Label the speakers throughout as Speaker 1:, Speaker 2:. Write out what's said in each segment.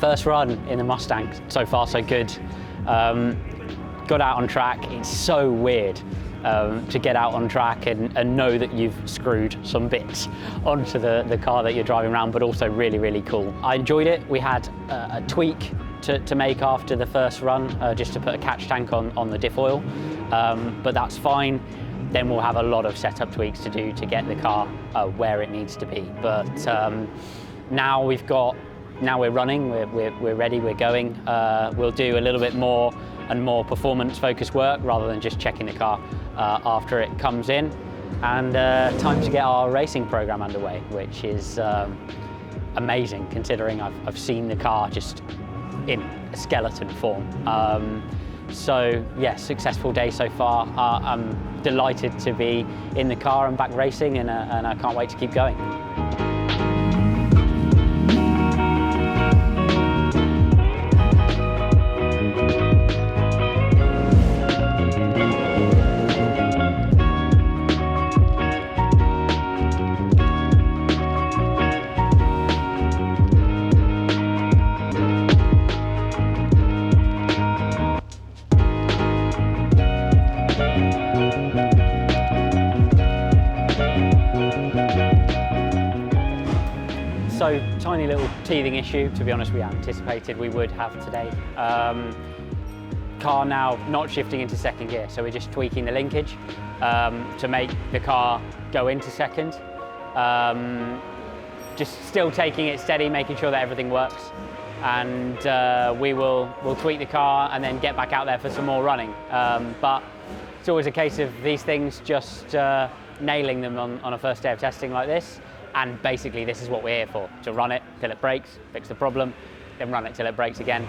Speaker 1: First run in the Mustang, so far so good. Got out on track. It's so weird to get out on track and know that you've screwed some bits onto the car that you're driving around, but also really, really cool. I enjoyed it. We had a tweak to make after the first run, just to put a catch tank on the diff oil, but that's fine. Then we'll have a lot of setup tweaks to do to get the car where it needs to be. But now we're running, we're ready, we're going. We'll do a little bit more and more performance-focused work rather than just checking the car after it comes in. And time to get our racing program underway, which is amazing considering I've seen the car just in a skeleton form. So yeah, successful day so far. I'm delighted to be in the car and back racing, and I can't wait to keep going. So, tiny little teething issue, to be honest, we anticipated we would have today. Car now not shifting into second gear, so we're just tweaking the linkage to make the car go into second. Just still taking it steady, making sure that everything works. And we'll tweak the car and then get back out there for some more running. But it's always a case of these things just nailing them on a first day of testing like this. And basically this is what we're here for, to run it till it breaks, fix the problem, then run it till it breaks again,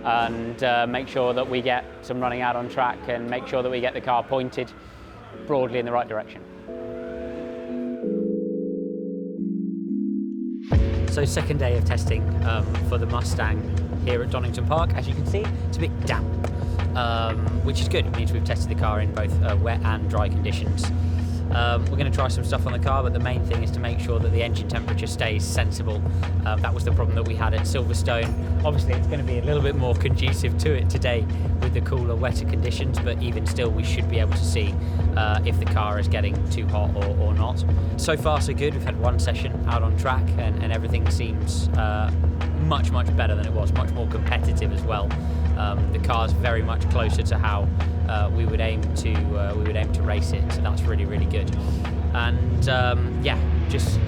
Speaker 1: and make sure that we get some running out on track and make sure that we get the car pointed broadly in the right direction. So second day of testing for the Mustang here at Donington Park. As you can see, it's a bit damp, which is good. It means we've tested the car in both wet and dry conditions. We're going to try some stuff on the car, but the main thing is to make sure that the engine temperature stays sensible. That was the problem that we had at Silverstone. Obviously it's going to be a little bit more conducive to it today with the cooler, wetter conditions, but even still we should be able to see if the car is getting too hot or not. So far so good. We've had one session out on track and everything seems much better than it was, much more competitive as well. The car's very much closer to how we would aim to race it, so that's really good. And yeah, just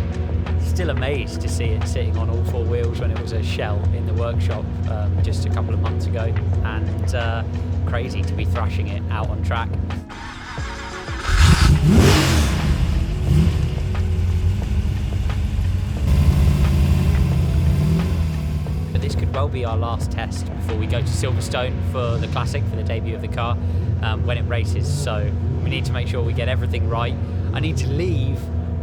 Speaker 1: still amazed to see it sitting on all four wheels when it was a shell in the workshop just a couple of months ago, and crazy to be thrashing it out on track. This could well be our last test before we go to Silverstone for the Classic, for the debut of the car when it races, so we need to make sure we get everything right. I need to leave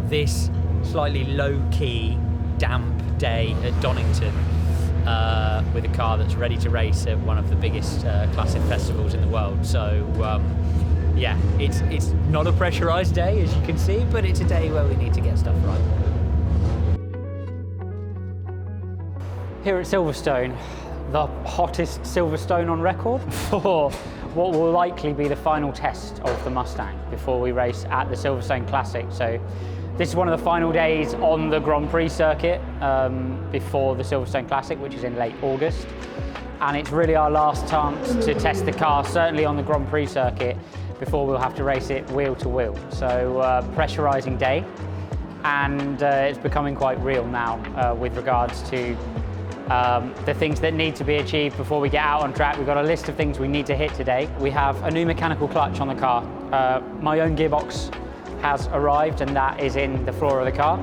Speaker 1: this slightly low-key, damp day at Donington with a car that's ready to race at one of the biggest classic festivals in the world. So yeah, it's not a pressurised day, as you can see, but it's a day where we need to get stuff right. Here at Silverstone, the hottest Silverstone on record for what will likely be the final test of the Mustang before we race at the Silverstone Classic. So this is one of the final days on the Grand Prix circuit before the Silverstone Classic, which is in late August. And it's really our last chance to test the car, certainly on the Grand Prix circuit, before we'll have to race it wheel to wheel. So pressurising day, and it's becoming quite real now with regards to the things that need to be achieved before we get out on track. We've got a list of things we need to hit today. We have a new mechanical clutch on the car. My own gearbox has arrived, and that is in the floor of the car.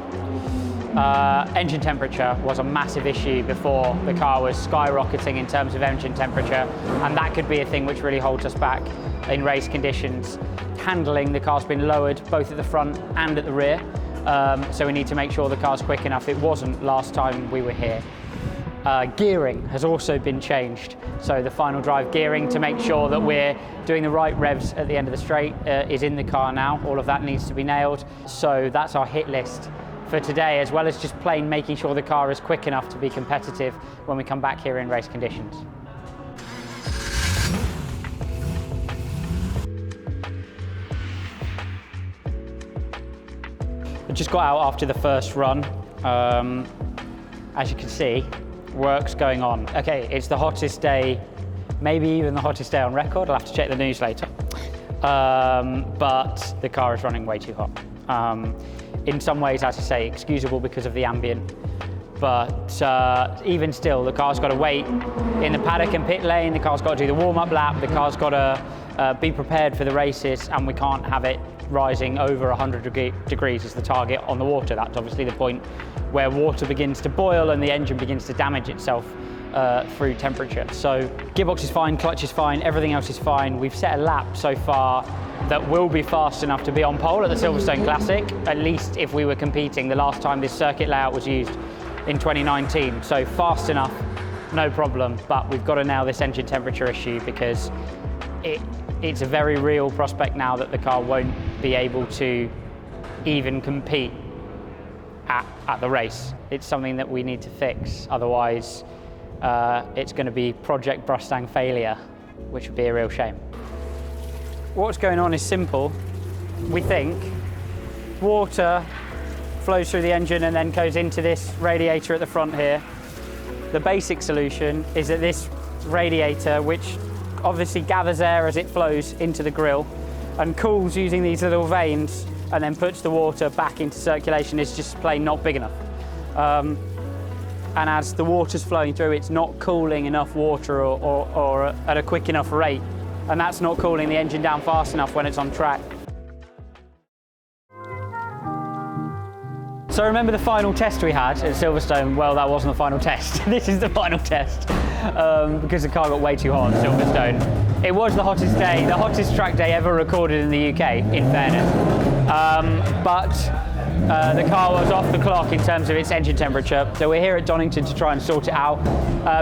Speaker 1: Engine temperature was a massive issue before. The car was skyrocketing in terms of engine temperature, and that could be a thing which really holds us back in race conditions. Handling, the car's been lowered both at the front and at the rear, so we need to make sure the car's quick enough. It wasn't last time we were here. Gearing has also been changed, so the final drive gearing to make sure that we're doing the right revs at the end of the straight is in the car now. All of that needs to be nailed, so that's our hit list for today, as well as just plain making sure the car is quick enough to be competitive when we come back here in race conditions. I just got out after the first run. As you can see, work's going on. Okay, it's the hottest day, maybe even the hottest day on record. I'll have to check the news later. But the car is running way too hot. In some ways, as I say, excusable because of the ambient. But even still, the car's got to wait in the paddock and pit lane. The car's got to do the warm-up lap. The car's got to be prepared for the races, and we can't have it rising over 100 degrees as the target on the water. That's obviously the point where water begins to boil and the engine begins to damage itself through temperature. So gearbox is fine, clutch is fine, everything else is fine. We've set a lap so far that will be fast enough to be on pole at the Silverstone Classic, at least if we were competing the last time this circuit layout was used in 2019. So fast enough, no problem, but we've got to nail this engine temperature issue because it's a very real prospect now that the car won't be able to even compete at the race. It's something that we need to fix, otherwise it's going to be Project Mustang failure, which would be a real shame. What's going on is simple. We think water flows through the engine and then goes into this radiator at the front here. The basic solution is that this radiator, which obviously gathers air as it flows into the grille and cools using these little veins and then puts the water back into circulation, is just plain not big enough. And as the water's flowing through, it's not cooling enough water or at a quick enough rate, and that's not cooling the engine down fast enough when it's on track. So remember the final test we had at Silverstone? Well, that wasn't the final test. This is the final test because the car got way too hot at Silverstone. It was the hottest day, the hottest track day ever recorded in the UK, in fairness. But the car was off the clock in terms of its engine temperature. So we're here at Donington to try and sort it out.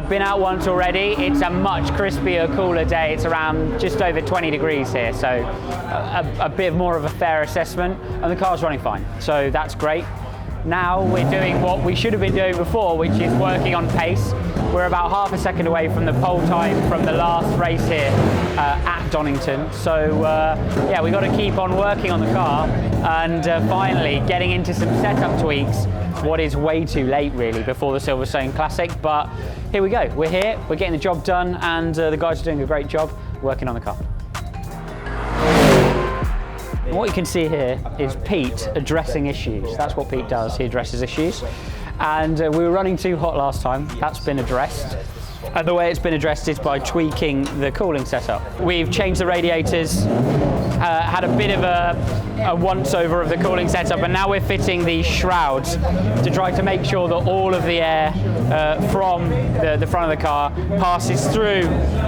Speaker 1: Been out once already. It's a much crispier, cooler day. It's around just over 20 degrees here, so a bit more of a fair assessment. And the car's running fine, so that's great. Now we're doing what we should have been doing before, which is working on pace. We're about half a second away from the pole time from the last race here at Donington. So yeah, we've got to keep on working on the car and finally getting into some setup tweaks. What is way too late really before the Silverstone Classic, but here we go. We're here, we're getting the job done, and the guys are doing a great job working on the car. What you can see here is Pete addressing issues. That's what Pete does, he addresses issues. And we were running too hot last time, that's been addressed. And the way it's been addressed is by tweaking the cooling setup. We've changed the radiators, had a bit of a once-over of the cooling setup, and now we're fitting these shrouds to try to make sure that all of the air from the front of the car passes through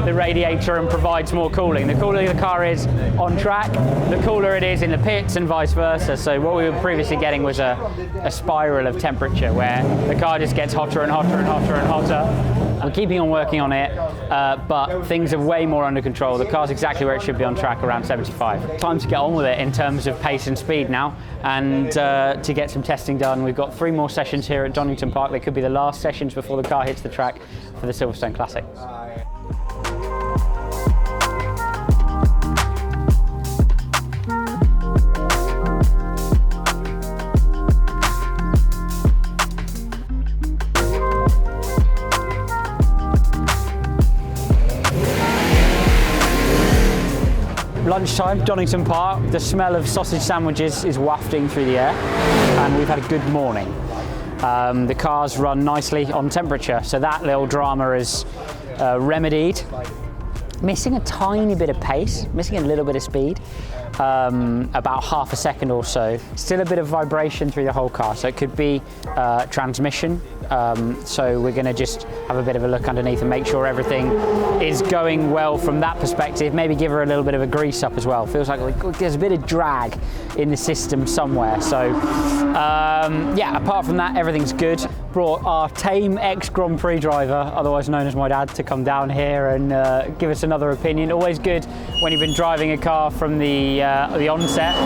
Speaker 1: the radiator and provides more cooling. The cooler the car is on track, the cooler it is in the pits, and vice versa. So what we were previously getting was a spiral of temperature where the car just gets hotter and hotter and hotter and hotter. We're keeping on working on it, but things are way more under control. The car's exactly where it should be on track, around 75. Time to get on with it in terms of pace and speed now, and to get some testing done. We've got 3 more sessions here at Donington Park. They could be the last sessions before the car hits the track for the Silverstone Classic. Lunchtime, Donington Park, the smell of sausage sandwiches is wafting through the air, and we've had a good morning. The car's run nicely on temperature, so that little drama is remedied. Missing a tiny bit of pace, missing a little bit of speed, about half a second or so. Still a bit of vibration through the whole car, so it could be transmission. So we're going to just have a bit of a look underneath and make sure everything is going well from that perspective. Maybe give her a little bit of a grease up as well. Feels like there's a bit of drag in the system somewhere. So yeah, apart from that, everything's good. brought our tame ex-Grand Prix driver, otherwise known as my dad, to come down here and give us another opinion. Always good when you've been driving a car from the onset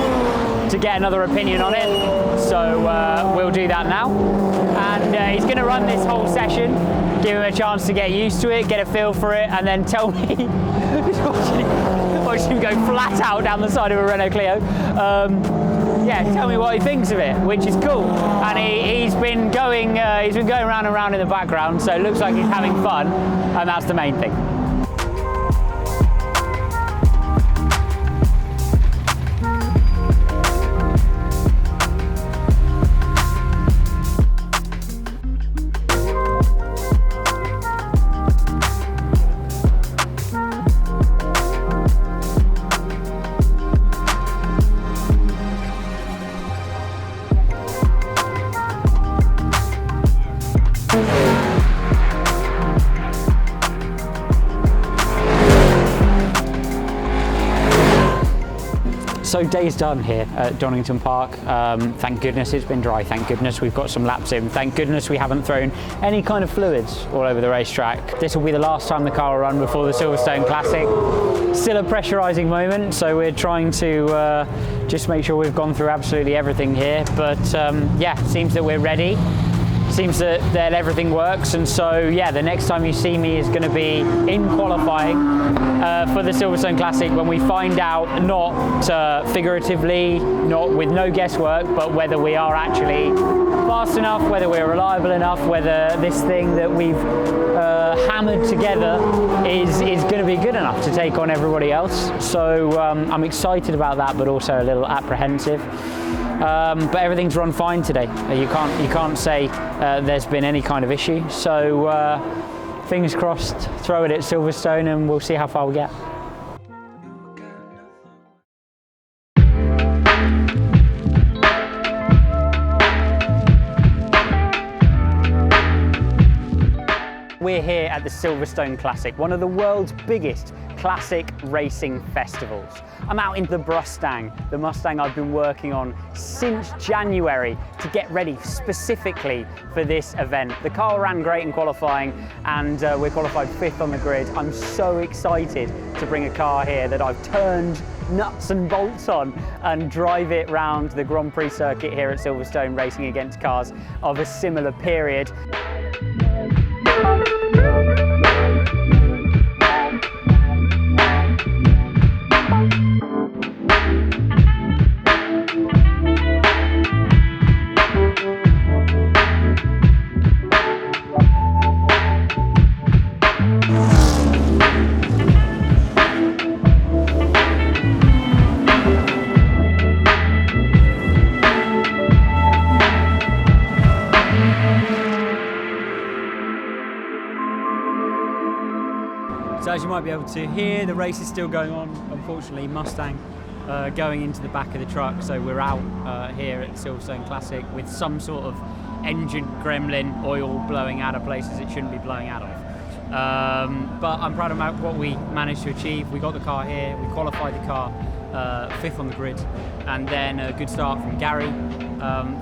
Speaker 1: to get another opinion on it. So we'll do that now. And he's going to run this whole session, give him a chance to get used to it, get a feel for it, and then tell me, watch him go flat out down the side of a Renault Clio. Yeah, tell me what he thinks of it, which is cool. And he's been going round and round in the background, so it looks like he's having fun, and that's the main thing. So day's done here at Donington Park. Thank goodness it's been dry. Thank goodness we've got some laps in. Thank goodness we haven't thrown any kind of fluids all over the racetrack. This will be the last time the car will run before the Silverstone Classic. Still a pressurising moment, so we're trying to just make sure we've gone through absolutely everything here. But yeah, seems that we're ready. Seems that everything works, and so yeah, the next time you see me is going to be in qualifying for the Silverstone Classic, when we find out, not figuratively, not with no guesswork, but whether we are actually fast enough, whether we're reliable enough, whether this thing that we've hammered together is going to be good enough to take on everybody else. So I'm excited about that, but also a little apprehensive. But everything's run fine today. You can't say there's been any kind of issue. So fingers crossed, throw it at Silverstone and we'll see how far we get. We're here at the Silverstone Classic, one of the world's biggest classic racing festivals. I'm out in the Mustang, the Mustang I've been working on since January to get ready specifically for this event. The car ran great in qualifying, and we're qualified 5th on the grid. I'm so excited to bring a car here that I've turned nuts and bolts on and drive it round the Grand Prix circuit here at Silverstone, racing against cars of a similar period. So as you might be able to hear, the race is still going on. Unfortunately, Mustang going into the back of the truck, so we're out here at the Silverstone Classic with some sort of engine gremlin, oil blowing out of places it shouldn't be blowing out of. But I'm proud of what we managed to achieve. We got the car here, we qualified the car 5th on the grid, and then a good start from Gary.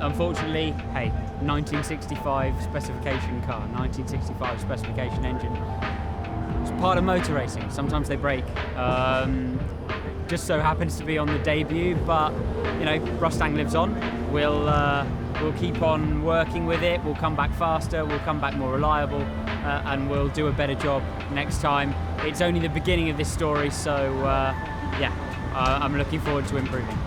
Speaker 1: Unfortunately, hey, 1965 specification car, 1965 specification engine. It's part of motor racing. Sometimes they break. Just so happens to be on the debut, but you know, Mustang lives on. We'll keep on working with it. We'll come back faster. We'll come back more reliable, and we'll do a better job next time. It's only the beginning of this story, so yeah, I'm looking forward to improving.